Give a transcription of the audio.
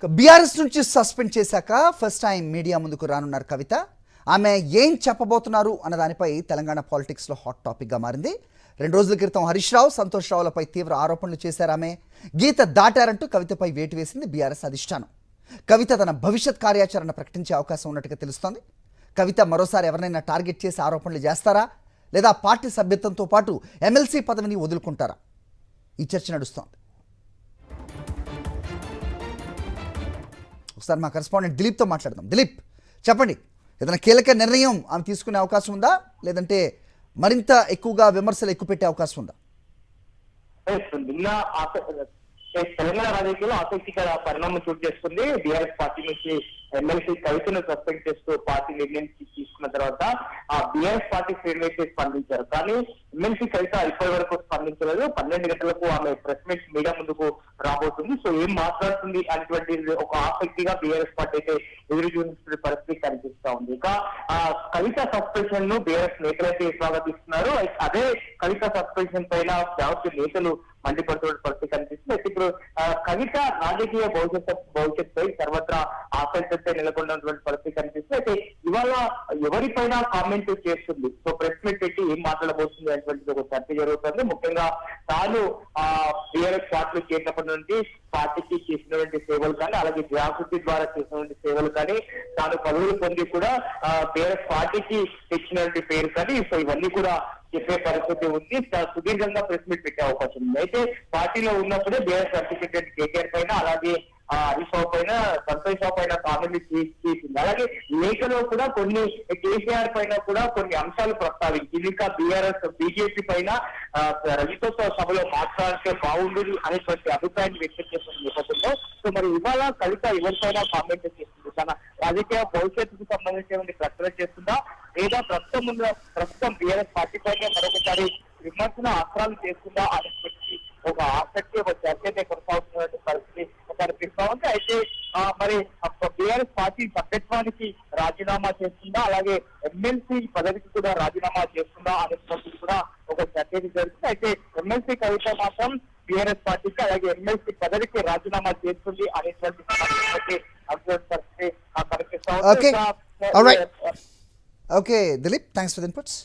BRS నుంచి suspend చేశాక first time media ముందుకు రానున్నారు కవిత. ఆమె ఏం చెప్పబోతున్నారు అన్న దానిపై తెలంగాణ పాలిటిక్స్లో హాట్ టాపిక్గా మారింది. 2 రోజుల క్రితం హరీష్ రావు, సంతోష్ రావులపై తీవ్ర ఆరోపణలు చేశారు. ఆమె గీత దాటారంటూ కవితపై వేటు వేసింది బీఆర్ఎస్ అధిష్టానం. కవిత తన భవిష్యత్ కార్యాచరణ ప్రకటించే అవకాశం ఉన్నట్టుగా తెలుస్తోంది. కవిత మరోసారి ఎవరినైనా టార్గెట్ చేసి ఆరోపణలు చేస్తారా, లేదా పార్టీ సభ్యత్వంతో పాటు ఎమ్మెల్సీ పదవిని వదులుకుంటారా? ఈ చర్చ నడుస్తోంది. ఒకసారి మా కరెస్పాండెంట్ దిలీప్తో మాట్లాడదాం. దిలీప్, చెప్పండి, ఏదైనా కీలక నిర్ణయం ఆమె తీసుకునే అవకాశం ఉందా, లేదంటే మరింత ఎక్కువగా విమర్శలు ఎక్కువ పెట్టే అవకాశం ఉందా? తెలంగాణ రాజకీయాల్లో ఆసక్తికర పరిణామం చోటు చేసుకుంది. బీఆర్ఎస్ పార్టీ నుంచి ఎమ్మెల్సీ కవితను సస్పెండ్ చేస్తూ పార్టీ నిర్ణయం తీసుకున్న తర్వాత ఆ బీఆర్ఎస్ పార్టీ శ్రేణులు స్పందించారు. కానీ ఎమ్మెల్సీ కవిత ఇప్పటి వరకు స్పందించలేదు. 12 గంటలకు ఆమె ప్రెస్ మీట్ మీడియా ముందుకు రాబోతుంది. సో ఏం మాట్లాడుతుంది అనేటువంటి ఒక ఆసక్తిగా బీఆర్ఎస్ పార్టీ అయితే ఎదురు చూస్తున్న పరిస్థితి కనిపిస్తా ఉంది. ఇక కవిత సస్పెన్షన్ ను బీఆర్ఎస్ నేతలైతే స్వాగతిస్తున్నారు. అదే కవిత సస్పెన్షన్ పైన ప్రభుత్వ నేతలు మండిపడుతున్న పరిస్థితి కనిపిస్తుంది. అయితే ఇప్పుడు కవిత రాజకీయ భవిష్యత్తుపై సర్వత్రా ఆసక్తితో నెలకొన్నటువంటి పరిస్థితి కనిపిస్తుంది. అయితే ఇవాళ ఎవరిపైన కామెంట్ చేస్తుంది, సో ప్రెస్ మీట్ పెట్టి ఏం మాట్లాడబోతుంది అనేటువంటి ఒక చర్చ జరుగుతుంది. ముఖ్యంగా తాను బీఆర్ఎస్ పార్టీలో చేరినప్పటి నుండి పార్టీకి చేసినటువంటి సేవలు కానీ, అలాగే జాగృతి ద్వారా చేసినటువంటి సేవలు కానీ, తాను పదవులు పొంది కూడా బీఆర్ఎస్ పార్టీకి తెచ్చినటువంటి పేరు కానీ, సో ఇవన్నీ కూడా చెప్పే పరిస్థితి ఉంది. సుదీర్ఘంగా ప్రెస్ మీట్ పెట్టే అవకాశం ఉంది. అయితే పార్టీలో ఉన్నప్పుడే బీఆర్ఎస్ అధ్యక్షుడు కేటీఆర్ పైన, అలాగే హరీష్ రావు పైన, సంతోష్ రావు పైన కామెంట్లు చేసింది. అలాగే లేఖలో కూడా కొన్ని కేసీఆర్ పైన కూడా కొన్ని అంశాలు ప్రస్తావించింది. ఇంకా బీఆర్ఎస్ బీజేపీ పైన రజతోత్సవ సభలో మాట్లాడితే బాగుండేది అనేటువంటి అభిప్రాయాన్ని వ్యక్తం చేస్తున్న నేపథ్యంలో సో మరి ఇవాళ కవిత ఎవరిపైన కామెంట్ చేస్తుంది, తన రాజకీయ భవిష్యత్తుకు సంబంధించిన ప్రకటన చేస్తుందా, లేదా ప్రస్తుతం బీఆర్ఎస్ పార్టీ పైన మరొకసారి విమర్శన అస్త్రాలు చేస్తుందా అనేటువంటి ఒక ఆసక్తి, ఒక చర్చ కొనసాగుతున్నటువంటి పరిస్థితి కనిపిస్తా ఉంది. అయితే మరి బీఆర్ఎస్ పార్టీ సభ్యత్వానికి రాజీనామా చేస్తుందా, అలాగే ఎమ్మెల్సీ పదవికి కూడా రాజీనామా చేస్తుందా అనేటువంటి కూడా ఒక చర్చ జరుగుతుంది. అయితే ఎమ్మెల్సీ కవిత మాత్రం బీఆర్ఎస్ పార్టీకి, అలాగే ఎమ్మెల్సీ పదవికి రాజీనామా చేస్తుంది అనేటువంటి పరిస్థితి కనిపిస్తా ఉంది. Okay Dilip, thanks for the inputs.